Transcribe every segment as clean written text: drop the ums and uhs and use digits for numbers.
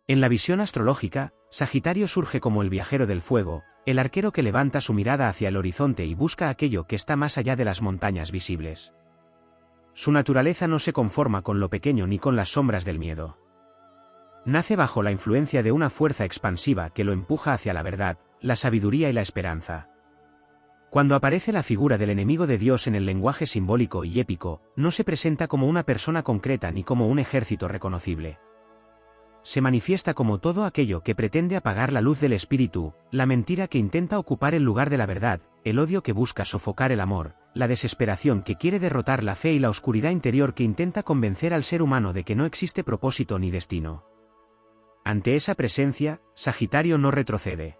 En la visión astrológica, Sagitario surge como el viajero del fuego, el arquero que levanta su mirada hacia el horizonte y busca aquello que está más allá de las montañas visibles. Su naturaleza no se conforma con lo pequeño ni con las sombras del miedo. Nace bajo la influencia de una fuerza expansiva que lo empuja hacia la verdad, la sabiduría y la esperanza. Cuando aparece la figura del enemigo de Dios en el lenguaje simbólico y épico, no se presenta como una persona concreta ni como un ejército reconocible. Se manifiesta como todo aquello que pretende apagar la luz del espíritu, la mentira que intenta ocupar el lugar de la verdad, el odio que busca sofocar el amor, la desesperación que quiere derrotar la fe y la oscuridad interior que intenta convencer al ser humano de que no existe propósito ni destino. Ante esa presencia, Sagitario no retrocede.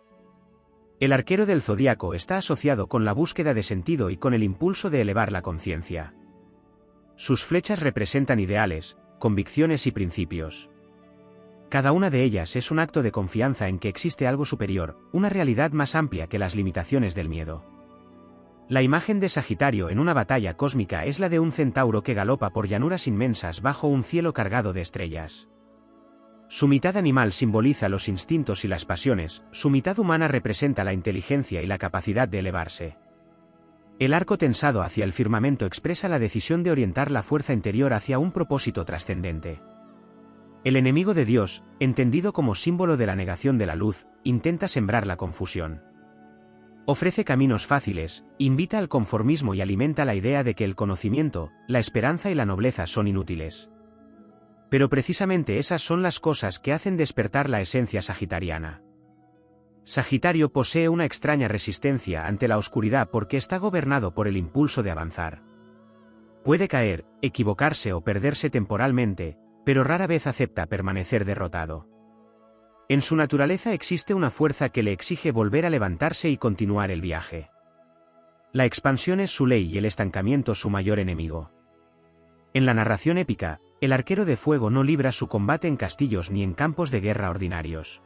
El arquero del zodiaco está asociado con la búsqueda de sentido y con el impulso de elevar la conciencia. Sus flechas representan ideales, convicciones y principios. Cada una de ellas es un acto de confianza en que existe algo superior, una realidad más amplia que las limitaciones del miedo. La imagen de Sagitario en una batalla cósmica es la de un centauro que galopa por llanuras inmensas bajo un cielo cargado de estrellas. Su mitad animal simboliza los instintos y las pasiones, su mitad humana representa la inteligencia y la capacidad de elevarse. El arco tensado hacia el firmamento expresa la decisión de orientar la fuerza interior hacia un propósito trascendente. El enemigo de Dios, entendido como símbolo de la negación de la luz, intenta sembrar la confusión. Ofrece caminos fáciles, invita al conformismo y alimenta la idea de que el conocimiento, la esperanza y la nobleza son inútiles. Pero precisamente esas son las cosas que hacen despertar la esencia sagitariana. Sagitario posee una extraña resistencia ante la oscuridad porque está gobernado por el impulso de avanzar. Puede caer, equivocarse o perderse temporalmente, pero rara vez acepta permanecer derrotado. En su naturaleza existe una fuerza que le exige volver a levantarse y continuar el viaje. La expansión es su ley y el estancamiento su mayor enemigo. En la narración épica, el arquero de fuego no libra su combate en castillos ni en campos de guerra ordinarios.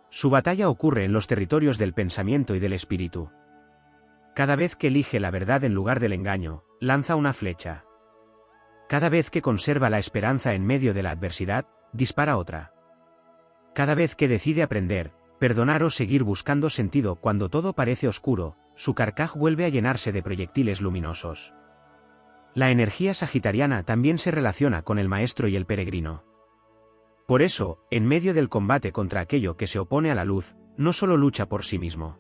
Su batalla ocurre en los territorios del pensamiento y del espíritu. Cada vez que elige la verdad en lugar del engaño, lanza una flecha. Cada vez que conserva la esperanza en medio de la adversidad, dispara otra. Cada vez que decide aprender, perdonar o seguir buscando sentido cuando todo parece oscuro, su carcaj vuelve a llenarse de proyectiles luminosos. La energía sagitariana también se relaciona con el maestro y el peregrino. Por eso, en medio del combate contra aquello que se opone a la luz, no solo lucha por sí mismo.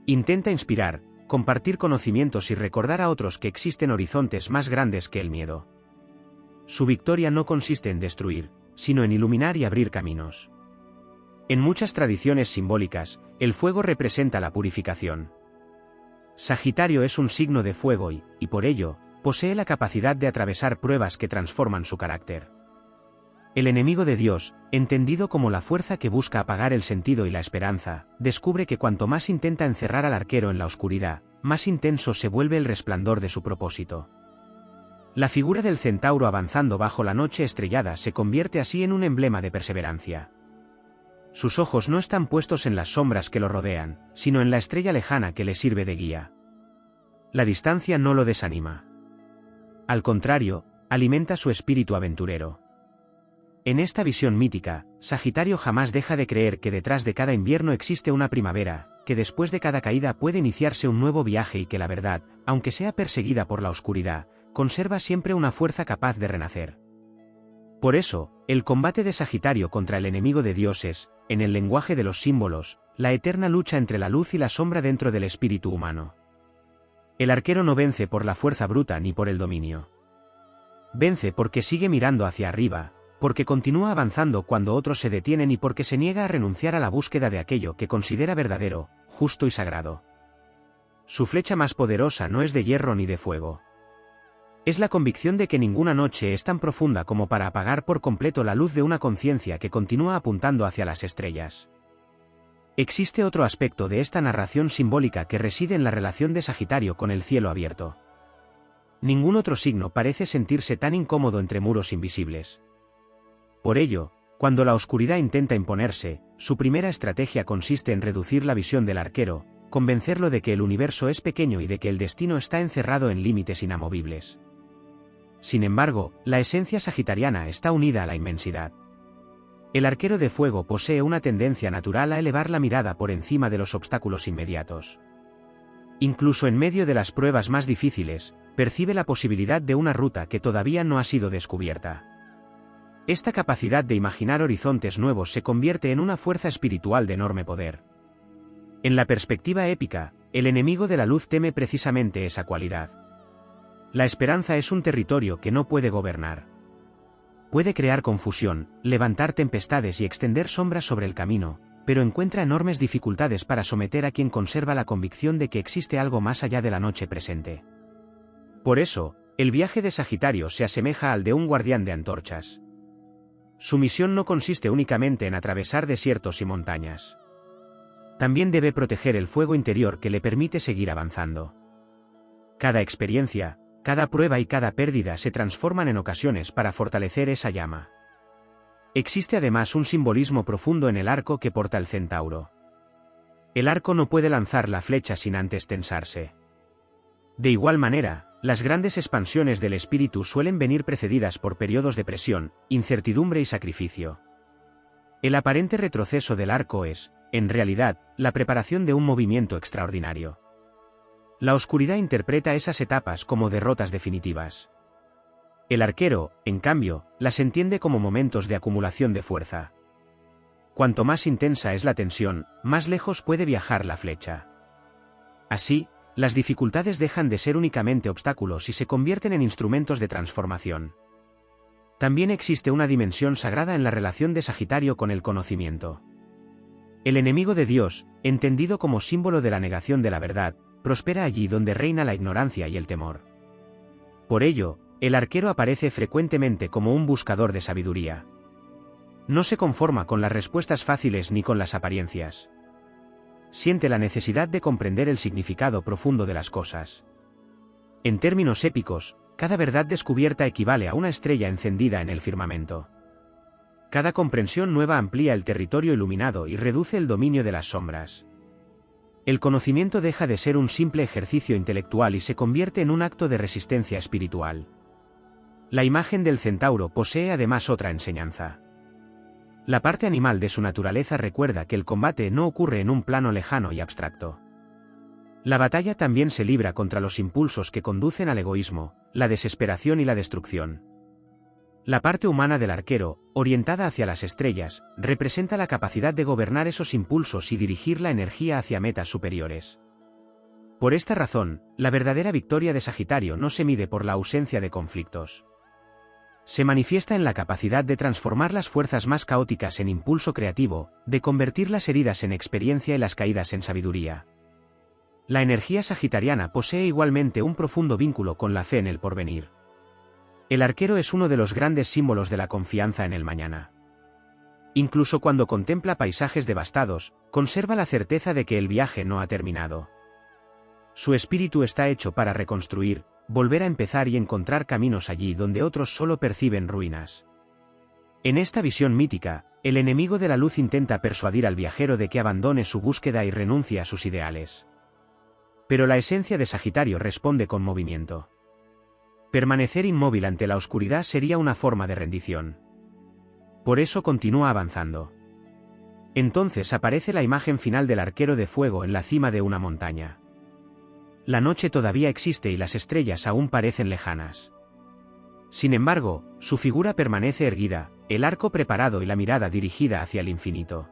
Intenta inspirar, compartir conocimientos y recordar a otros que existen horizontes más grandes que el miedo. Su victoria no consiste en destruir, sino en iluminar y abrir caminos. En muchas tradiciones simbólicas, el fuego representa la purificación. Sagitario es un signo de fuego y por ello, posee la capacidad de atravesar pruebas que transforman su carácter. El enemigo de Dios, entendido como la fuerza que busca apagar el sentido y la esperanza, descubre que cuanto más intenta encerrar al arquero en la oscuridad, más intenso se vuelve el resplandor de su propósito. La figura del centauro avanzando bajo la noche estrellada se convierte así en un emblema de perseverancia. Sus ojos no están puestos en las sombras que lo rodean, sino en la estrella lejana que le sirve de guía. La distancia no lo desanima. Al contrario, alimenta su espíritu aventurero. En esta visión mítica, Sagitario jamás deja de creer que detrás de cada invierno existe una primavera, que después de cada caída puede iniciarse un nuevo viaje y que la verdad, aunque sea perseguida por la oscuridad, conserva siempre una fuerza capaz de renacer. Por eso, el combate de Sagitario contra el enemigo de Dios es, en el lenguaje de los símbolos, la eterna lucha entre la luz y la sombra dentro del espíritu humano. El arquero no vence por la fuerza bruta ni por el dominio. Vence porque sigue mirando hacia arriba, porque continúa avanzando cuando otros se detienen y porque se niega a renunciar a la búsqueda de aquello que considera verdadero, justo y sagrado. Su flecha más poderosa no es de hierro ni de fuego. Es la convicción de que ninguna noche es tan profunda como para apagar por completo la luz de una conciencia que continúa apuntando hacia las estrellas. Existe otro aspecto de esta narración simbólica que reside en la relación de Sagitario con el cielo abierto. Ningún otro signo parece sentirse tan incómodo entre muros invisibles. Por ello, cuando la oscuridad intenta imponerse, su primera estrategia consiste en reducir la visión del arquero, convencerlo de que el universo es pequeño y de que el destino está encerrado en límites inamovibles. Sin embargo, la esencia sagitariana está unida a la inmensidad. El arquero de fuego posee una tendencia natural a elevar la mirada por encima de los obstáculos inmediatos. Incluso en medio de las pruebas más difíciles, percibe la posibilidad de una ruta que todavía no ha sido descubierta. Esta capacidad de imaginar horizontes nuevos se convierte en una fuerza espiritual de enorme poder. En la perspectiva épica, el enemigo de la luz teme precisamente esa cualidad. La esperanza es un territorio que no puede gobernar. Puede crear confusión, levantar tempestades y extender sombras sobre el camino, pero encuentra enormes dificultades para someter a quien conserva la convicción de que existe algo más allá de la noche presente. Por eso, el viaje de Sagitario se asemeja al de un guardián de antorchas. Su misión no consiste únicamente en atravesar desiertos y montañas. También debe proteger el fuego interior que le permite seguir avanzando. Cada experiencia, cada prueba y cada pérdida se transforman en ocasiones para fortalecer esa llama. Existe además un simbolismo profundo en el arco que porta el centauro. El arco no puede lanzar la flecha sin antes tensarse. De igual manera, las grandes expansiones del espíritu suelen venir precedidas por periodos de presión, incertidumbre y sacrificio. El aparente retroceso del arco es, en realidad, la preparación de un movimiento extraordinario. La oscuridad interpreta esas etapas como derrotas definitivas. El arquero, en cambio, las entiende como momentos de acumulación de fuerza. Cuanto más intensa es la tensión, más lejos puede viajar la flecha. Así, las dificultades dejan de ser únicamente obstáculos y se convierten en instrumentos de transformación. También existe una dimensión sagrada en la relación de Sagitario con el conocimiento. El enemigo de Dios, entendido como símbolo de la negación de la verdad, prospera allí donde reina la ignorancia y el temor. Por ello, el arquero aparece frecuentemente como un buscador de sabiduría. No se conforma con las respuestas fáciles ni con las apariencias. Siente la necesidad de comprender el significado profundo de las cosas. En términos épicos, cada verdad descubierta equivale a una estrella encendida en el firmamento. Cada comprensión nueva amplía el territorio iluminado y reduce el dominio de las sombras. El conocimiento deja de ser un simple ejercicio intelectual y se convierte en un acto de resistencia espiritual. La imagen del centauro posee además otra enseñanza. La parte animal de su naturaleza recuerda que el combate no ocurre en un plano lejano y abstracto. La batalla también se libra contra los impulsos que conducen al egoísmo, la desesperación y la destrucción. La parte humana del arquero, orientada hacia las estrellas, representa la capacidad de gobernar esos impulsos y dirigir la energía hacia metas superiores. Por esta razón, la verdadera victoria de Sagitario no se mide por la ausencia de conflictos. Se manifiesta en la capacidad de transformar las fuerzas más caóticas en impulso creativo, de convertir las heridas en experiencia y las caídas en sabiduría. La energía sagitariana posee igualmente un profundo vínculo con la fe en el porvenir. El arquero es uno de los grandes símbolos de la confianza en el mañana. Incluso cuando contempla paisajes devastados, conserva la certeza de que el viaje no ha terminado. Su espíritu está hecho para reconstruir, volver a empezar y encontrar caminos allí donde otros solo perciben ruinas. En esta visión mítica, el enemigo de la luz intenta persuadir al viajero de que abandone su búsqueda y renuncie a sus ideales. Pero la esencia de Sagitario responde con movimiento. Permanecer inmóvil ante la oscuridad sería una forma de rendición. Por eso continúa avanzando. Entonces aparece la imagen final del arquero de fuego en la cima de una montaña. La noche todavía existe y las estrellas aún parecen lejanas. Sin embargo, su figura permanece erguida, el arco preparado y la mirada dirigida hacia el infinito.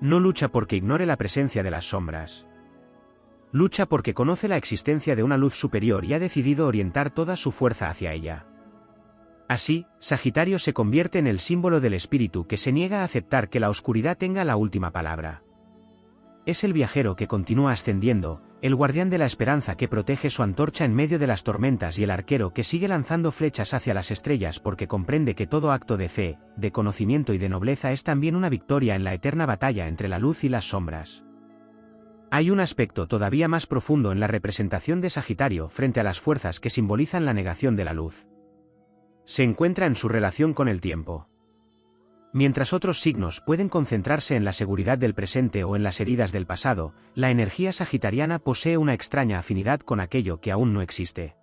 No lucha porque ignore la presencia de las sombras. Lucha porque conoce la existencia de una luz superior y ha decidido orientar toda su fuerza hacia ella. Así, Sagitario se convierte en el símbolo del espíritu que se niega a aceptar que la oscuridad tenga la última palabra. Es el viajero que continúa ascendiendo, el guardián de la esperanza que protege su antorcha en medio de las tormentas y el arquero que sigue lanzando flechas hacia las estrellas porque comprende que todo acto de fe, de conocimiento y de nobleza es también una victoria en la eterna batalla entre la luz y las sombras. Hay un aspecto todavía más profundo en la representación de Sagitario frente a las fuerzas que simbolizan la negación de la luz. Se encuentra en su relación con el tiempo. Mientras otros signos pueden concentrarse en la seguridad del presente o en las heridas del pasado, la energía sagitariana posee una extraña afinidad con aquello que aún no existe.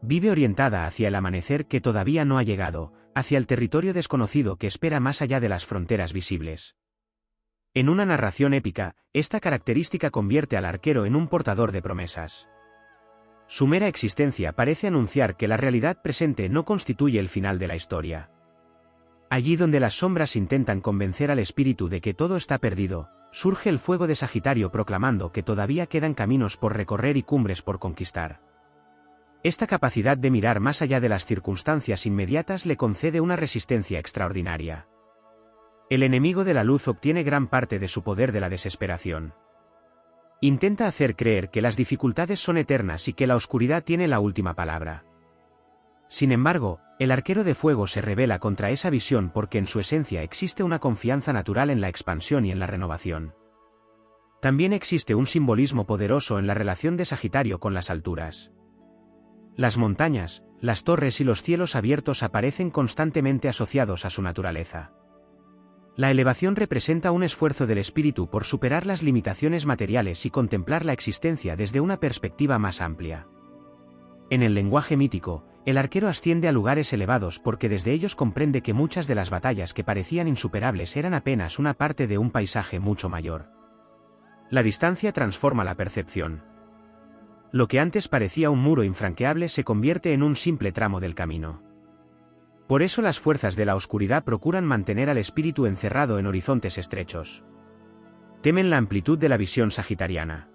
Vive orientada hacia el amanecer que todavía no ha llegado, hacia el territorio desconocido que espera más allá de las fronteras visibles. En una narración épica, esta característica convierte al arquero en un portador de promesas. Su mera existencia parece anunciar que la realidad presente no constituye el final de la historia. Allí donde las sombras intentan convencer al espíritu de que todo está perdido, surge el fuego de Sagitario proclamando que todavía quedan caminos por recorrer y cumbres por conquistar. Esta capacidad de mirar más allá de las circunstancias inmediatas le concede una resistencia extraordinaria. El enemigo de la luz obtiene gran parte de su poder de la desesperación. Intenta hacer creer que las dificultades son eternas y que la oscuridad tiene la última palabra. Sin embargo, el arquero de fuego se rebela contra esa visión porque en su esencia existe una confianza natural en la expansión y en la renovación. También existe un simbolismo poderoso en la relación de Sagitario con las alturas. Las montañas, las torres y los cielos abiertos aparecen constantemente asociados a su naturaleza. La elevación representa un esfuerzo del espíritu por superar las limitaciones materiales y contemplar la existencia desde una perspectiva más amplia. En el lenguaje mítico, el arquero asciende a lugares elevados porque desde ellos comprende que muchas de las batallas que parecían insuperables eran apenas una parte de un paisaje mucho mayor. La distancia transforma la percepción. Lo que antes parecía un muro infranqueable se convierte en un simple tramo del camino. Por eso las fuerzas de la oscuridad procuran mantener al espíritu encerrado en horizontes estrechos. Temen la amplitud de la visión sagitariana.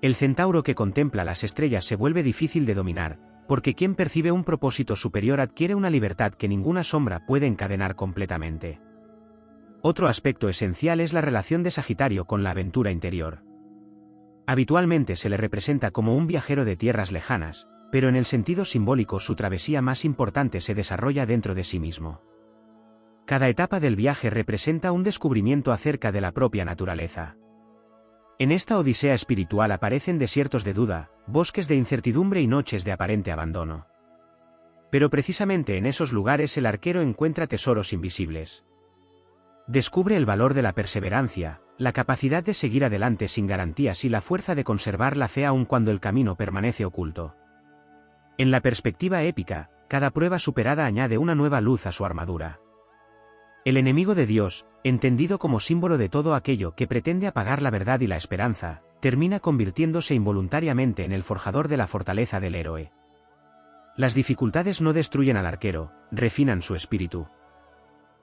El centauro que contempla las estrellas se vuelve difícil de dominar, porque quien percibe un propósito superior adquiere una libertad que ninguna sombra puede encadenar completamente. Otro aspecto esencial es la relación de Sagitario con la aventura interior. Habitualmente se le representa como un viajero de tierras lejanas, pero en el sentido simbólico su travesía más importante se desarrolla dentro de sí mismo. Cada etapa del viaje representa un descubrimiento acerca de la propia naturaleza. En esta odisea espiritual aparecen desiertos de duda, bosques de incertidumbre y noches de aparente abandono. Pero precisamente en esos lugares el arquero encuentra tesoros invisibles. Descubre el valor de la perseverancia, la capacidad de seguir adelante sin garantías y la fuerza de conservar la fe aun cuando el camino permanece oculto. En la perspectiva épica, cada prueba superada añade una nueva luz a su armadura. El enemigo de Dios, entendido como símbolo de todo aquello que pretende apagar la verdad y la esperanza, termina convirtiéndose involuntariamente en el forjador de la fortaleza del héroe. Las dificultades no destruyen al arquero, refinan su espíritu.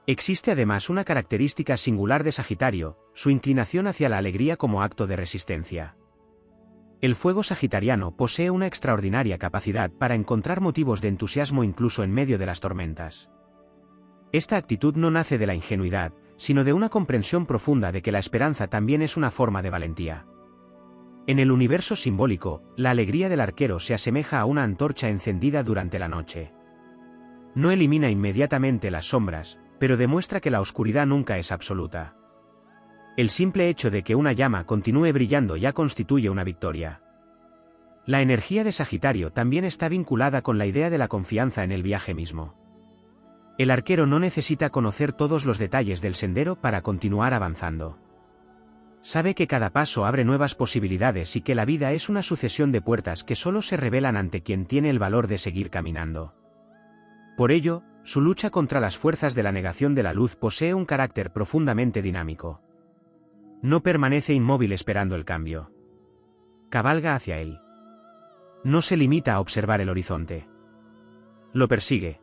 Existe además una característica singular de Sagitario, su inclinación hacia la alegría como acto de resistencia. El fuego sagitariano posee una extraordinaria capacidad para encontrar motivos de entusiasmo incluso en medio de las tormentas. Esta actitud no nace de la ingenuidad, sino de una comprensión profunda de que la esperanza también es una forma de valentía. En el universo simbólico, la alegría del arquero se asemeja a una antorcha encendida durante la noche. No elimina inmediatamente las sombras, pero demuestra que la oscuridad nunca es absoluta. El simple hecho de que una llama continúe brillando ya constituye una victoria. La energía de Sagitario también está vinculada con la idea de la confianza en el viaje mismo. El arquero no necesita conocer todos los detalles del sendero para continuar avanzando. Sabe que cada paso abre nuevas posibilidades y que la vida es una sucesión de puertas que solo se revelan ante quien tiene el valor de seguir caminando. Por ello, su lucha contra las fuerzas de la negación de la luz posee un carácter profundamente dinámico. No permanece inmóvil esperando el cambio. Cabalga hacia él. No se limita a observar el horizonte. Lo persigue.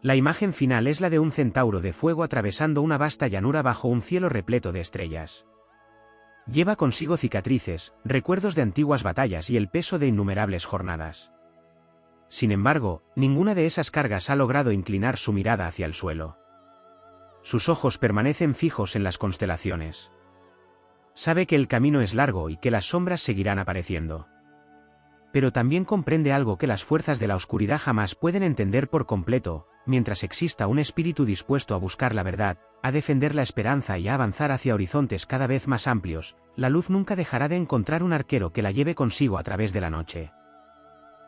La imagen final es la de un centauro de fuego atravesando una vasta llanura bajo un cielo repleto de estrellas. Lleva consigo cicatrices, recuerdos de antiguas batallas y el peso de innumerables jornadas. Sin embargo, ninguna de esas cargas ha logrado inclinar su mirada hacia el suelo. Sus ojos permanecen fijos en las constelaciones. Sabe que el camino es largo y que las sombras seguirán apareciendo. Pero también comprende algo que las fuerzas de la oscuridad jamás pueden entender por completo: mientras exista un espíritu dispuesto a buscar la verdad, a defender la esperanza y a avanzar hacia horizontes cada vez más amplios, la luz nunca dejará de encontrar un arquero que la lleve consigo a través de la noche.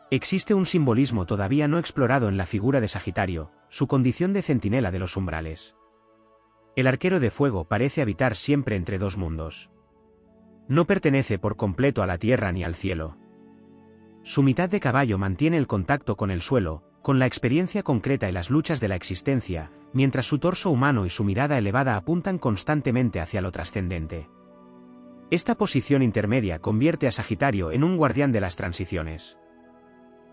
Existe un simbolismo todavía no explorado en la figura de Sagitario, su condición de centinela de los umbrales. El arquero de fuego parece habitar siempre entre dos mundos. No pertenece por completo a la tierra ni al cielo. Su mitad de caballo mantiene el contacto con el suelo, con la experiencia concreta y las luchas de la existencia, mientras su torso humano y su mirada elevada apuntan constantemente hacia lo trascendente. Esta posición intermedia convierte a Sagitario en un guardián de las transiciones.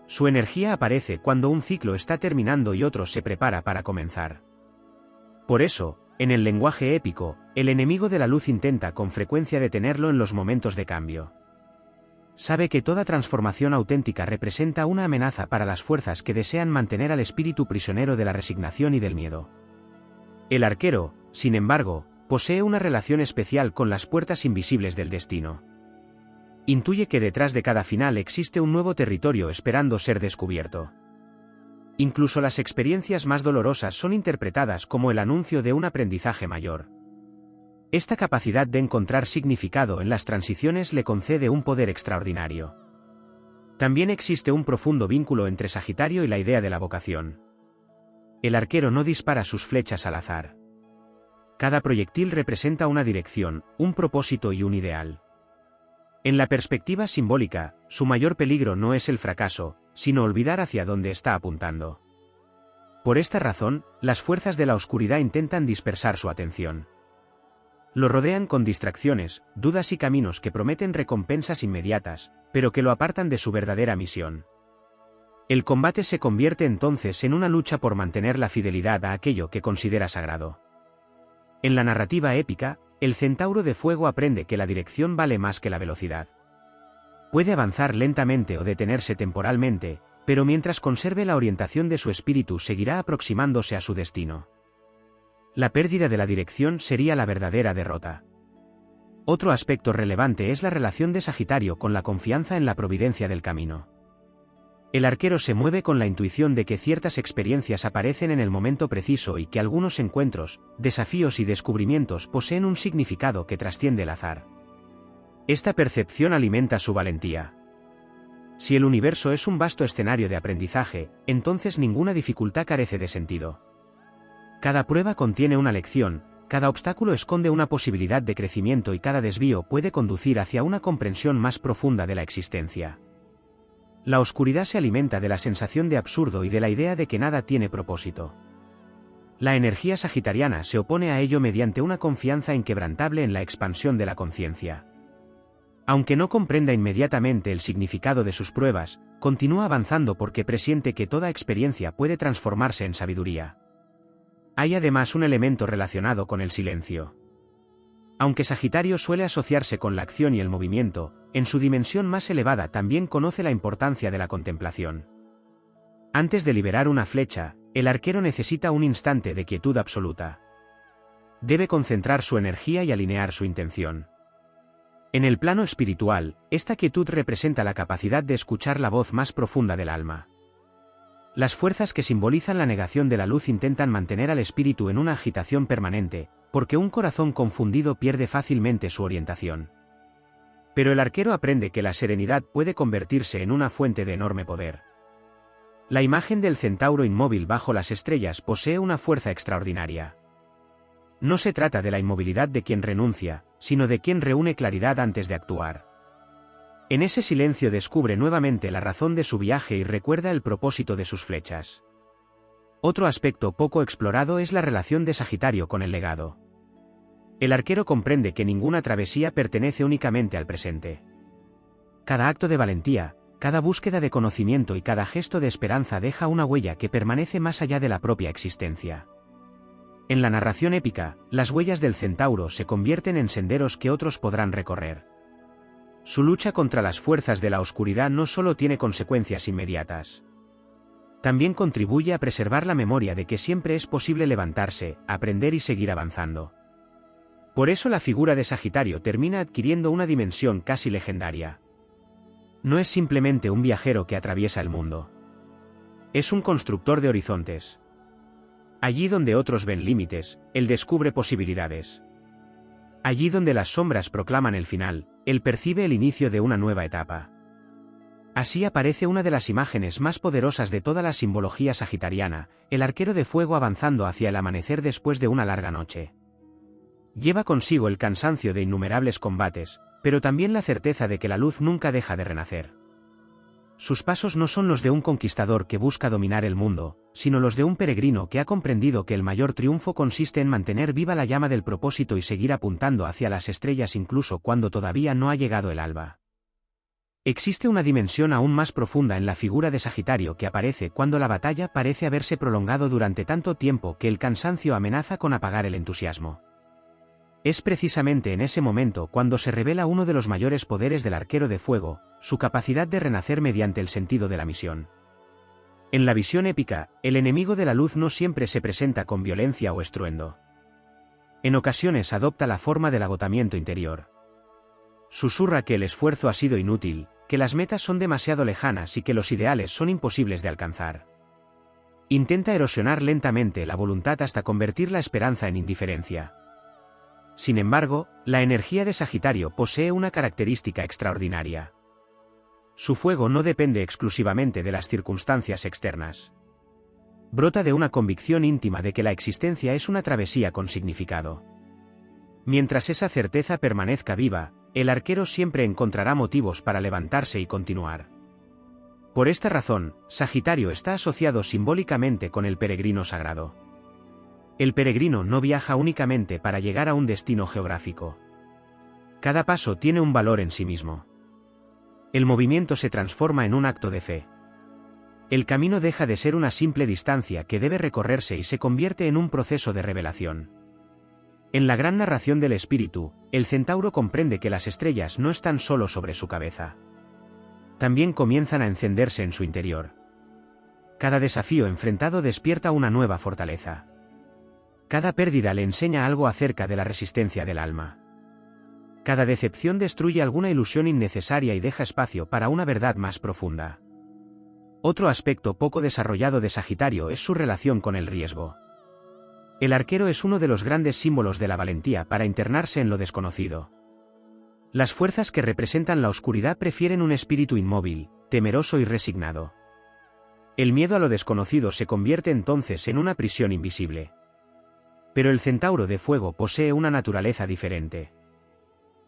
Su energía aparece cuando un ciclo está terminando y otro se prepara para comenzar. Por eso, en el lenguaje épico, el enemigo de la luz intenta con frecuencia detenerlo en los momentos de cambio. Sabe que toda transformación auténtica representa una amenaza para las fuerzas que desean mantener al espíritu prisionero de la resignación y del miedo. El arquero, sin embargo, posee una relación especial con las puertas invisibles del destino. Intuye que detrás de cada final existe un nuevo territorio esperando ser descubierto. Incluso las experiencias más dolorosas son interpretadas como el anuncio de un aprendizaje mayor. Esta capacidad de encontrar significado en las transiciones le concede un poder extraordinario. También existe un profundo vínculo entre Sagitario y la idea de la vocación. El arquero no dispara sus flechas al azar. Cada proyectil representa una dirección, un propósito y un ideal. En la perspectiva simbólica, su mayor peligro no es el fracaso, sino olvidar hacia dónde está apuntando. Por esta razón, las fuerzas de la oscuridad intentan dispersar su atención. Lo rodean con distracciones, dudas y caminos que prometen recompensas inmediatas, pero que lo apartan de su verdadera misión. El combate se convierte entonces en una lucha por mantener la fidelidad a aquello que considera sagrado. En la narrativa épica, el centauro de fuego aprende que la dirección vale más que la velocidad. Puede avanzar lentamente o detenerse temporalmente, pero mientras conserve la orientación de su espíritu seguirá aproximándose a su destino. La pérdida de la dirección sería la verdadera derrota. Otro aspecto relevante es la relación de Sagitario con la confianza en la providencia del camino. El arquero se mueve con la intuición de que ciertas experiencias aparecen en el momento preciso y que algunos encuentros, desafíos y descubrimientos poseen un significado que trasciende el azar. Esta percepción alimenta su valentía. Si el universo es un vasto escenario de aprendizaje, entonces ninguna dificultad carece de sentido. Cada prueba contiene una lección, cada obstáculo esconde una posibilidad de crecimiento y cada desvío puede conducir hacia una comprensión más profunda de la existencia. La oscuridad se alimenta de la sensación de absurdo y de la idea de que nada tiene propósito. La energía sagitariana se opone a ello mediante una confianza inquebrantable en la expansión de la conciencia. Aunque no comprenda inmediatamente el significado de sus pruebas, continúa avanzando porque presiente que toda experiencia puede transformarse en sabiduría. Hay además un elemento relacionado con el silencio. Aunque Sagitario suele asociarse con la acción y el movimiento, en su dimensión más elevada también conoce la importancia de la contemplación. Antes de liberar una flecha, el arquero necesita un instante de quietud absoluta. Debe concentrar su energía y alinear su intención. En el plano espiritual, esta quietud representa la capacidad de escuchar la voz más profunda del alma. Las fuerzas que simbolizan la negación de la luz intentan mantener al espíritu en una agitación permanente, porque un corazón confundido pierde fácilmente su orientación. Pero el arquero aprende que la serenidad puede convertirse en una fuente de enorme poder. La imagen del centauro inmóvil bajo las estrellas posee una fuerza extraordinaria. No se trata de la inmovilidad de quien renuncia, sino de quien reúne claridad antes de actuar. En ese silencio descubre nuevamente la razón de su viaje y recuerda el propósito de sus flechas. Otro aspecto poco explorado es la relación de Sagitario con el legado. El arquero comprende que ninguna travesía pertenece únicamente al presente. Cada acto de valentía, cada búsqueda de conocimiento y cada gesto de esperanza deja una huella que permanece más allá de la propia existencia. En la narración épica, las huellas del centauro se convierten en senderos que otros podrán recorrer. Su lucha contra las fuerzas de la oscuridad no solo tiene consecuencias inmediatas. También contribuye a preservar la memoria de que siempre es posible levantarse, aprender y seguir avanzando. Por eso la figura de Sagitario termina adquiriendo una dimensión casi legendaria. No es simplemente un viajero que atraviesa el mundo. Es un constructor de horizontes. Allí donde otros ven límites, él descubre posibilidades. Allí donde las sombras proclaman el final, él percibe el inicio de una nueva etapa. Así aparece una de las imágenes más poderosas de toda la simbología sagitariana, el arquero de fuego avanzando hacia el amanecer después de una larga noche. Lleva consigo el cansancio de innumerables combates, pero también la certeza de que la luz nunca deja de renacer. Sus pasos no son los de un conquistador que busca dominar el mundo, sino los de un peregrino que ha comprendido que el mayor triunfo consiste en mantener viva la llama del propósito y seguir apuntando hacia las estrellas incluso cuando todavía no ha llegado el alba. Existe una dimensión aún más profunda en la figura de Sagitario que aparece cuando la batalla parece haberse prolongado durante tanto tiempo que el cansancio amenaza con apagar el entusiasmo. Es precisamente en ese momento cuando se revela uno de los mayores poderes del arquero de fuego, su capacidad de renacer mediante el sentido de la misión. En la visión épica, el enemigo de la luz no siempre se presenta con violencia o estruendo. En ocasiones adopta la forma del agotamiento interior. Susurra que el esfuerzo ha sido inútil, que las metas son demasiado lejanas y que los ideales son imposibles de alcanzar. Intenta erosionar lentamente la voluntad hasta convertir la esperanza en indiferencia. Sin embargo, la energía de Sagitario posee una característica extraordinaria. Su fuego no depende exclusivamente de las circunstancias externas. Brota de una convicción íntima de que la existencia es una travesía con significado. Mientras esa certeza permanezca viva, el arquero siempre encontrará motivos para levantarse y continuar. Por esta razón, Sagitario está asociado simbólicamente con el peregrino sagrado. El peregrino no viaja únicamente para llegar a un destino geográfico. Cada paso tiene un valor en sí mismo. El movimiento se transforma en un acto de fe. El camino deja de ser una simple distancia que debe recorrerse y se convierte en un proceso de revelación. En la gran narración del espíritu, el centauro comprende que las estrellas no están solo sobre su cabeza. También comienzan a encenderse en su interior. Cada desafío enfrentado despierta una nueva fortaleza. Cada pérdida le enseña algo acerca de la resistencia del alma. Cada decepción destruye alguna ilusión innecesaria y deja espacio para una verdad más profunda. Otro aspecto poco desarrollado de Sagitario es su relación con el riesgo. El arquero es uno de los grandes símbolos de la valentía para internarse en lo desconocido. Las fuerzas que representan la oscuridad prefieren un espíritu inmóvil, temeroso y resignado. El miedo a lo desconocido se convierte entonces en una prisión invisible. Pero el centauro de fuego posee una naturaleza diferente.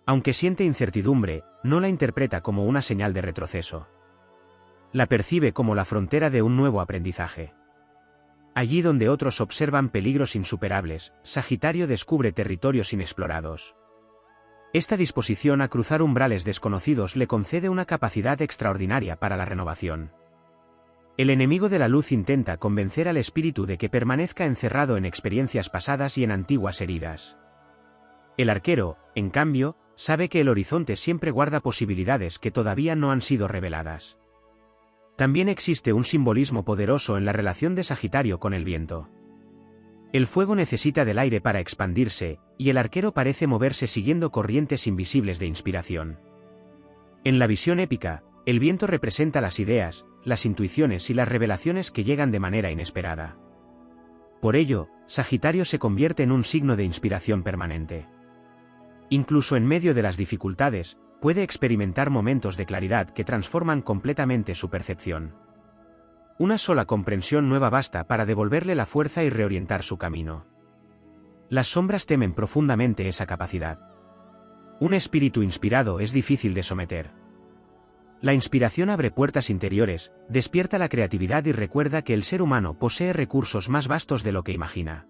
Aunque siente incertidumbre, no la interpreta como una señal de retroceso. La percibe como la frontera de un nuevo aprendizaje. Allí donde otros observan peligros insuperables, Sagitario descubre territorios inexplorados. Esta disposición a cruzar umbrales desconocidos le concede una capacidad extraordinaria para la renovación. El enemigo de la luz intenta convencer al espíritu de que permanezca encerrado en experiencias pasadas y en antiguas heridas. El arquero, en cambio, sabe que el horizonte siempre guarda posibilidades que todavía no han sido reveladas. También existe un simbolismo poderoso en la relación de Sagitario con el viento. El fuego necesita del aire para expandirse, y el arquero parece moverse siguiendo corrientes invisibles de inspiración. En la visión épica, el viento representa las ideas, las intuiciones y las revelaciones que llegan de manera inesperada. Por ello, Sagitario se convierte en un signo de inspiración permanente. Incluso en medio de las dificultades, puede experimentar momentos de claridad que transforman completamente su percepción. Una sola comprensión nueva basta para devolverle la fuerza y reorientar su camino. Las sombras temen profundamente esa capacidad. Un espíritu inspirado es difícil de someter. La inspiración abre puertas interiores, despierta la creatividad y recuerda que el ser humano posee recursos más vastos de lo que imagina.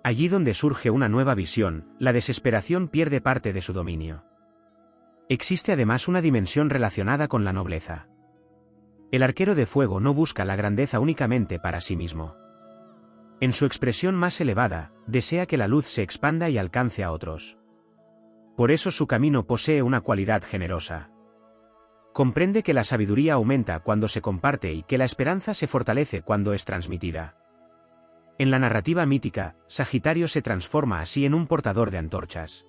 Allí donde surge una nueva visión, la desesperación pierde parte de su dominio. Existe además una dimensión relacionada con la nobleza. El arquero de fuego no busca la grandeza únicamente para sí mismo. En su expresión más elevada, desea que la luz se expanda y alcance a otros. Por eso su camino posee una cualidad generosa. Comprende que la sabiduría aumenta cuando se comparte y que la esperanza se fortalece cuando es transmitida. En la narrativa mítica, Sagitario se transforma así en un portador de antorchas.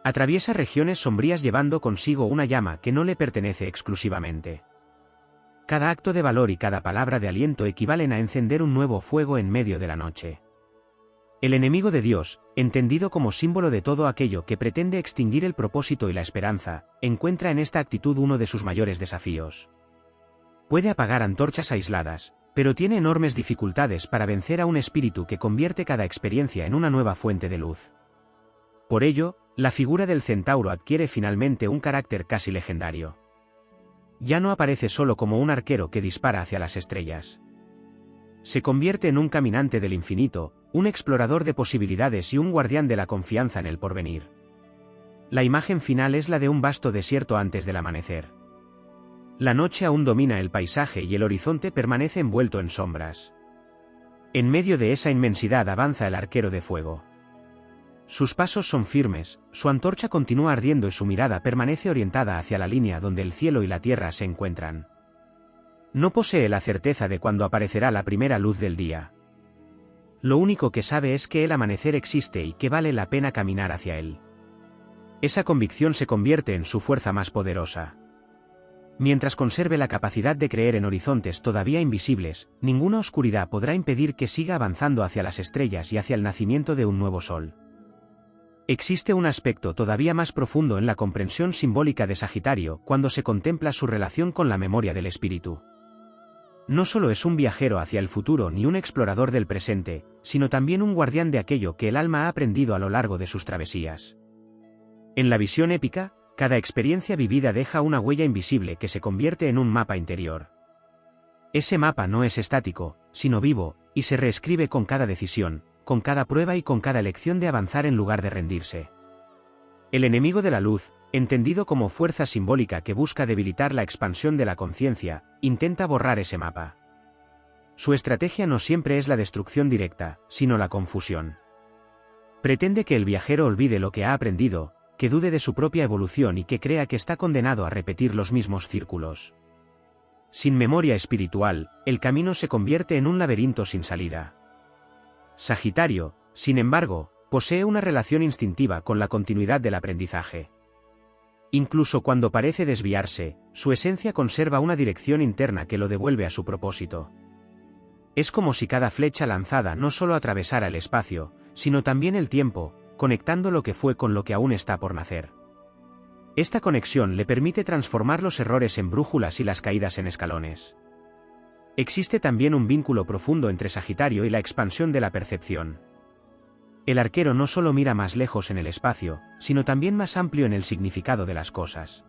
Atraviesa regiones sombrías llevando consigo una llama que no le pertenece exclusivamente. Cada acto de valor y cada palabra de aliento equivalen a encender un nuevo fuego en medio de la noche. El enemigo de Dios, entendido como símbolo de todo aquello que pretende extinguir el propósito y la esperanza, encuentra en esta actitud uno de sus mayores desafíos. Puede apagar antorchas aisladas, pero tiene enormes dificultades para vencer a un espíritu que convierte cada experiencia en una nueva fuente de luz. Por ello, la figura del centauro adquiere finalmente un carácter casi legendario. ya no aparece solo como un arquero que dispara hacia las estrellas. Se convierte en un caminante del infinito, un explorador de posibilidades y un guardián de la confianza en el porvenir. La imagen final es la de un vasto desierto antes del amanecer. La noche aún domina el paisaje y el horizonte permanece envuelto en sombras. En medio de esa inmensidad avanza el arquero de fuego. Sus pasos son firmes, su antorcha continúa ardiendo y su mirada permanece orientada hacia la línea donde el cielo y la tierra se encuentran. No posee la certeza de cuándo aparecerá la primera luz del día. Lo único que sabe es que el amanecer existe y que vale la pena caminar hacia él. Esa convicción se convierte en su fuerza más poderosa. Mientras conserve la capacidad de creer en horizontes todavía invisibles, ninguna oscuridad podrá impedir que siga avanzando hacia las estrellas y hacia el nacimiento de un nuevo sol. Existe un aspecto todavía más profundo en la comprensión simbólica de Sagitario cuando se contempla su relación con la memoria del espíritu. No solo es un viajero hacia el futuro ni un explorador del presente, sino también un guardián de aquello que el alma ha aprendido a lo largo de sus travesías. En la visión épica, cada experiencia vivida deja una huella invisible que se convierte en un mapa interior. Ese mapa no es estático, sino vivo, y se reescribe con cada decisión, con cada prueba y con cada elección de avanzar en lugar de rendirse. El enemigo de la luz, entendido como fuerza simbólica que busca debilitar la expansión de la conciencia, intenta borrar ese mapa. Su estrategia no siempre es la destrucción directa, sino la confusión. Pretende que el viajero olvide lo que ha aprendido, que dude de su propia evolución y que crea que está condenado a repetir los mismos círculos. Sin memoria espiritual, el camino se convierte en un laberinto sin salida. Sagitario, sin embargo, posee una relación instintiva con la continuidad del aprendizaje. Incluso cuando parece desviarse, su esencia conserva una dirección interna que lo devuelve a su propósito. Es como si cada flecha lanzada no solo atravesara el espacio, sino también el tiempo, conectando lo que fue con lo que aún está por nacer. Esta conexión le permite transformar los errores en brújulas y las caídas en escalones. Existe también un vínculo profundo entre Sagitario y la expansión de la percepción. El arquero no solo mira más lejos en el espacio, sino también más amplio en el significado de las cosas.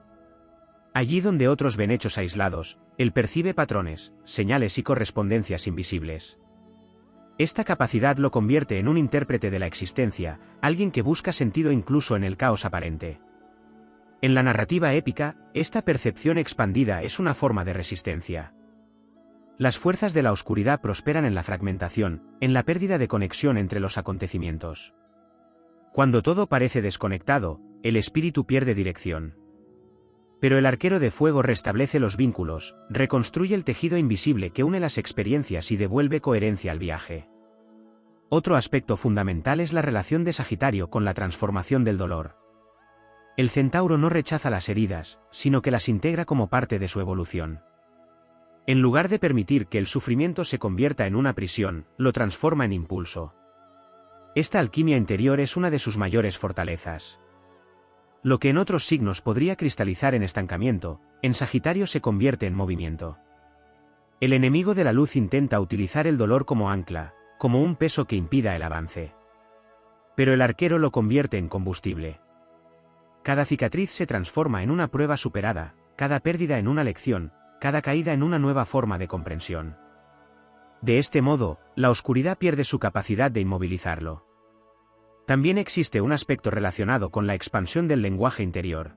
Allí donde otros ven hechos aislados, él percibe patrones, señales y correspondencias invisibles. Esta capacidad lo convierte en un intérprete de la existencia, alguien que busca sentido incluso en el caos aparente. En la narrativa épica, esta percepción expandida es una forma de resistencia. Las fuerzas de la oscuridad prosperan en la fragmentación, en la pérdida de conexión entre los acontecimientos. Cuando todo parece desconectado, el espíritu pierde dirección. Pero el arquero de fuego restablece los vínculos, reconstruye el tejido invisible que une las experiencias y devuelve coherencia al viaje. Otro aspecto fundamental es la relación de Sagitario con la transformación del dolor. El centauro no rechaza las heridas, sino que las integra como parte de su evolución. En lugar de permitir que el sufrimiento se convierta en una prisión, lo transforma en impulso. Esta alquimia interior es una de sus mayores fortalezas. Lo que en otros signos podría cristalizar en estancamiento, en Sagitario se convierte en movimiento. El enemigo de la luz intenta utilizar el dolor como ancla, como un peso que impida el avance. Pero el arquero lo convierte en combustible. Cada cicatriz se transforma en una prueba superada, cada pérdida en una lección, cada caída en una nueva forma de comprensión. De este modo, la oscuridad pierde su capacidad de inmovilizarlo. También existe un aspecto relacionado con la expansión del lenguaje interior.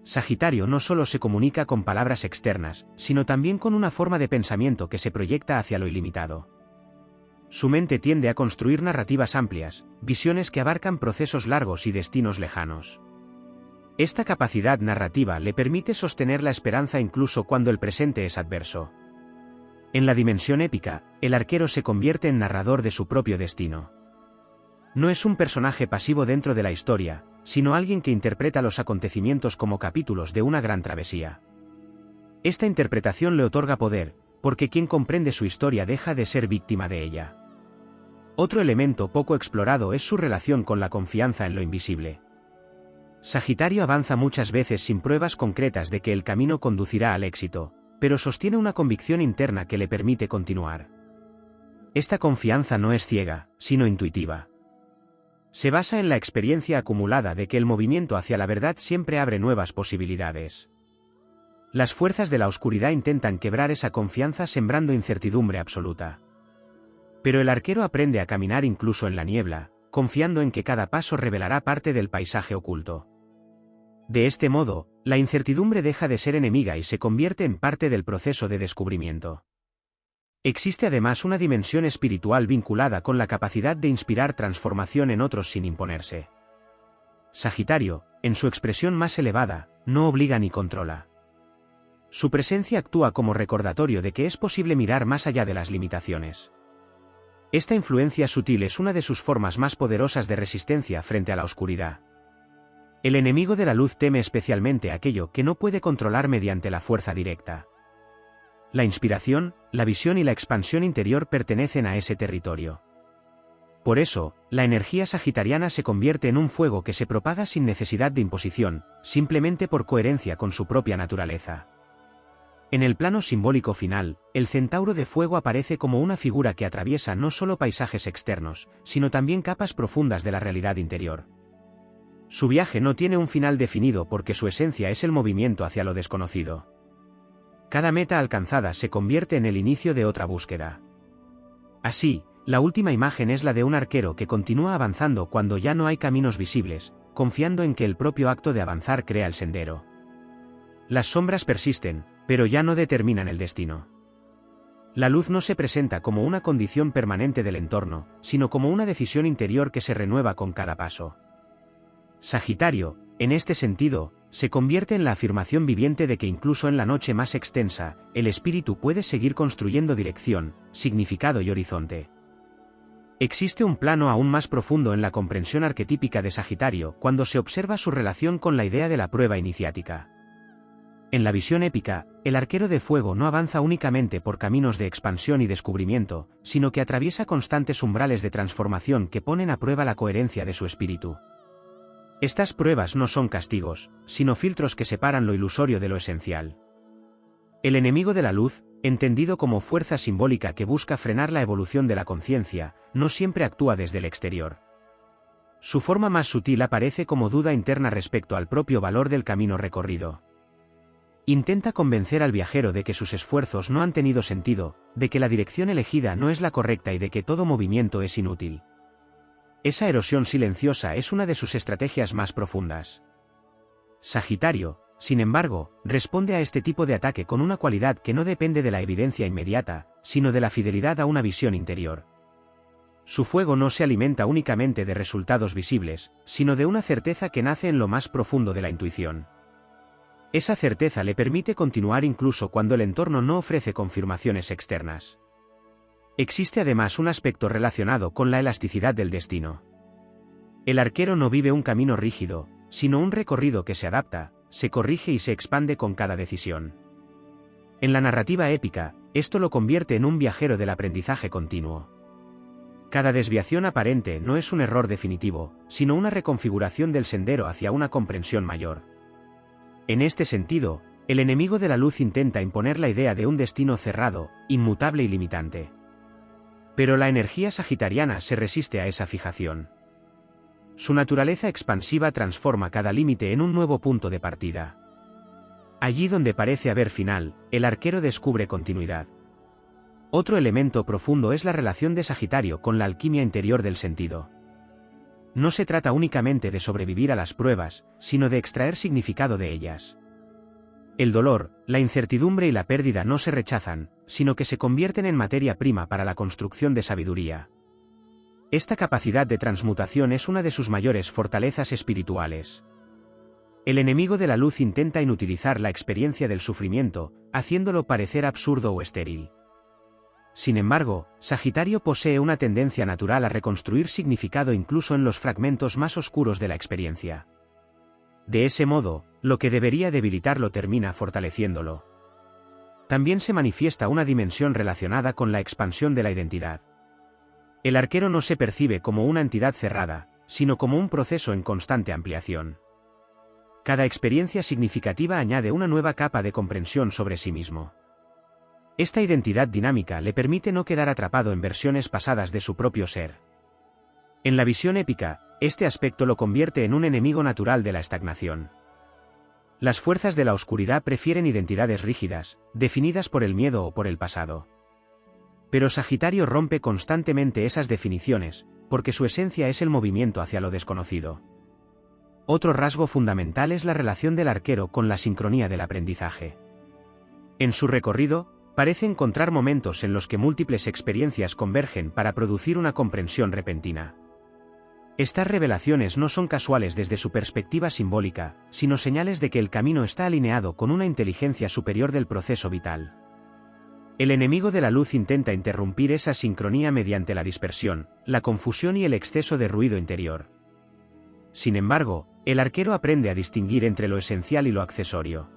Sagitario no solo se comunica con palabras externas, sino también con una forma de pensamiento que se proyecta hacia lo ilimitado. Su mente tiende a construir narrativas amplias, visiones que abarcan procesos largos y destinos lejanos. Esta capacidad narrativa le permite sostener la esperanza incluso cuando el presente es adverso. En la dimensión épica, el arquero se convierte en narrador de su propio destino. No es un personaje pasivo dentro de la historia, sino alguien que interpreta los acontecimientos como capítulos de una gran travesía. Esta interpretación le otorga poder, porque quien comprende su historia deja de ser víctima de ella. Otro elemento poco explorado es su relación con la confianza en lo invisible. Sagitario avanza muchas veces sin pruebas concretas de que el camino conducirá al éxito, pero sostiene una convicción interna que le permite continuar. Esta confianza no es ciega, sino intuitiva. Se basa en la experiencia acumulada de que el movimiento hacia la verdad siempre abre nuevas posibilidades. Las fuerzas de la oscuridad intentan quebrar esa confianza sembrando incertidumbre absoluta. Pero el arquero aprende a caminar incluso en la niebla, confiando en que cada paso revelará parte del paisaje oculto. De este modo, la incertidumbre deja de ser enemiga y se convierte en parte del proceso de descubrimiento. Existe además una dimensión espiritual vinculada con la capacidad de inspirar transformación en otros sin imponerse. Sagitario, en su expresión más elevada, no obliga ni controla. Su presencia actúa como recordatorio de que es posible mirar más allá de las limitaciones. Esta influencia sutil es una de sus formas más poderosas de resistencia frente a la oscuridad. El enemigo de la luz teme especialmente aquello que no puede controlar mediante la fuerza directa. La inspiración, la visión y la expansión interior pertenecen a ese territorio. Por eso, la energía sagitariana se convierte en un fuego que se propaga sin necesidad de imposición, simplemente por coherencia con su propia naturaleza. En el plano simbólico final, el centauro de fuego aparece como una figura que atraviesa no solo paisajes externos, sino también capas profundas de la realidad interior. Su viaje no tiene un final definido porque su esencia es el movimiento hacia lo desconocido. Cada meta alcanzada se convierte en el inicio de otra búsqueda. Así, la última imagen es la de un arquero que continúa avanzando cuando ya no hay caminos visibles, confiando en que el propio acto de avanzar crea el sendero. Las sombras persisten, pero ya no determinan el destino. La luz no se presenta como una condición permanente del entorno, sino como una decisión interior que se renueva con cada paso. Sagitario, en este sentido, se convierte en la afirmación viviente de que incluso en la noche más extensa, el espíritu puede seguir construyendo dirección, significado y horizonte. Existe un plano aún más profundo en la comprensión arquetípica de Sagitario cuando se observa su relación con la idea de la prueba iniciática. En la visión épica, el arquero de fuego no avanza únicamente por caminos de expansión y descubrimiento, sino que atraviesa constantes umbrales de transformación que ponen a prueba la coherencia de su espíritu. Estas pruebas no son castigos, sino filtros que separan lo ilusorio de lo esencial. El enemigo de la luz, entendido como fuerza simbólica que busca frenar la evolución de la conciencia, no siempre actúa desde el exterior. Su forma más sutil aparece como duda interna respecto al propio valor del camino recorrido. Intenta convencer al viajero de que sus esfuerzos no han tenido sentido, de que la dirección elegida no es la correcta y de que todo movimiento es inútil. Esa erosión silenciosa es una de sus estrategias más profundas. Sagitario, sin embargo, responde a este tipo de ataque con una cualidad que no depende de la evidencia inmediata, sino de la fidelidad a una visión interior. Su fuego no se alimenta únicamente de resultados visibles, sino de una certeza que nace en lo más profundo de la intuición. Esa certeza le permite continuar incluso cuando el entorno no ofrece confirmaciones externas. Existe además un aspecto relacionado con la elasticidad del destino. El arquero no vive un camino rígido, sino un recorrido que se adapta, se corrige y se expande con cada decisión. En la narrativa épica, esto lo convierte en un viajero del aprendizaje continuo. Cada desviación aparente no es un error definitivo, sino una reconfiguración del sendero hacia una comprensión mayor. En este sentido, el enemigo de la luz intenta imponer la idea de un destino cerrado, inmutable y limitante. Pero la energía sagitariana se resiste a esa fijación. Su naturaleza expansiva transforma cada límite en un nuevo punto de partida. Allí donde parece haber final, el arquero descubre continuidad. Otro elemento profundo es la relación de Sagitario con la alquimia interior del sentido. No se trata únicamente de sobrevivir a las pruebas, sino de extraer significado de ellas. El dolor, la incertidumbre y la pérdida no se rechazan, sino que se convierten en materia prima para la construcción de sabiduría. Esta capacidad de transmutación es una de sus mayores fortalezas espirituales. El enemigo de la luz intenta inutilizar la experiencia del sufrimiento, haciéndolo parecer absurdo o estéril. Sin embargo, Sagitario posee una tendencia natural a reconstruir significado incluso en los fragmentos más oscuros de la experiencia. De ese modo, lo que debería debilitarlo termina fortaleciéndolo. También se manifiesta una dimensión relacionada con la expansión de la identidad. El arquero no se percibe como una entidad cerrada, sino como un proceso en constante ampliación. Cada experiencia significativa añade una nueva capa de comprensión sobre sí mismo. Esta identidad dinámica le permite no quedar atrapado en versiones pasadas de su propio ser. En la visión épica, este aspecto lo convierte en un enemigo natural de la estagnación. Las fuerzas de la oscuridad prefieren identidades rígidas, definidas por el miedo o por el pasado. Pero Sagitario rompe constantemente esas definiciones, porque su esencia es el movimiento hacia lo desconocido. Otro rasgo fundamental es la relación del arquero con la sincronía del aprendizaje. En su recorrido, parece encontrar momentos en los que múltiples experiencias convergen para producir una comprensión repentina. Estas revelaciones no son casuales desde su perspectiva simbólica, sino señales de que el camino está alineado con una inteligencia superior del proceso vital. El enemigo de la luz intenta interrumpir esa sincronía mediante la dispersión, la confusión y el exceso de ruido interior. Sin embargo, el arquero aprende a distinguir entre lo esencial y lo accesorio.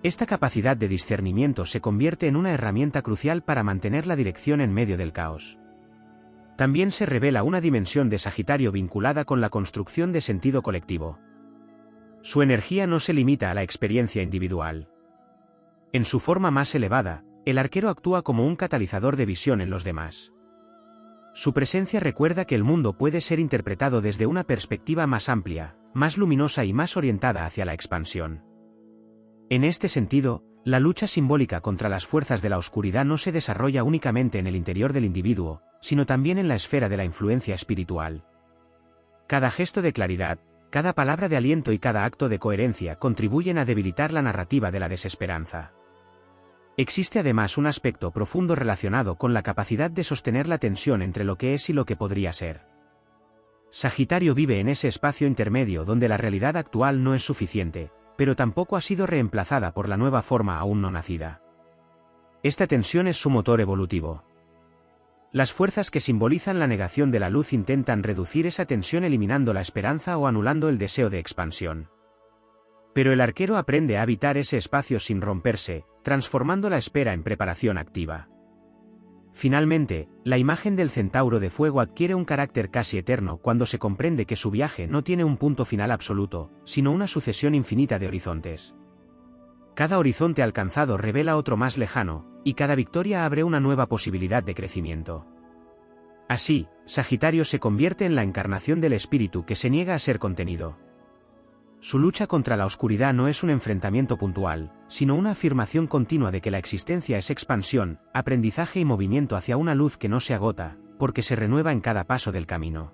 Esta capacidad de discernimiento se convierte en una herramienta crucial para mantener la dirección en medio del caos. También se revela una dimensión de Sagitario vinculada con la construcción de sentido colectivo. Su energía no se limita a la experiencia individual. En su forma más elevada, el arquero actúa como un catalizador de visión en los demás. Su presencia recuerda que el mundo puede ser interpretado desde una perspectiva más amplia, más luminosa y más orientada hacia la expansión. En este sentido, la lucha simbólica contra las fuerzas de la oscuridad no se desarrolla únicamente en el interior del individuo, sino también en la esfera de la influencia espiritual. Cada gesto de claridad, cada palabra de aliento y cada acto de coherencia contribuyen a debilitar la narrativa de la desesperanza. Existe además un aspecto profundo relacionado con la capacidad de sostener la tensión entre lo que es y lo que podría ser. Sagitario vive en ese espacio intermedio donde la realidad actual no es suficiente, pero tampoco ha sido reemplazada por la nueva forma aún no nacida. Esta tensión es su motor evolutivo. Las fuerzas que simbolizan la negación de la luz intentan reducir esa tensión eliminando la esperanza o anulando el deseo de expansión. Pero el arquero aprende a habitar ese espacio sin romperse, transformando la espera en preparación activa. Finalmente, la imagen del centauro de fuego adquiere un carácter casi eterno cuando se comprende que su viaje no tiene un punto final absoluto, sino una sucesión infinita de horizontes. Cada horizonte alcanzado revela otro más lejano, y cada victoria abre una nueva posibilidad de crecimiento. Así, Sagitario se convierte en la encarnación del espíritu que se niega a ser contenido. Su lucha contra la oscuridad no es un enfrentamiento puntual, sino una afirmación continua de que la existencia es expansión, aprendizaje y movimiento hacia una luz que no se agota, porque se renueva en cada paso del camino.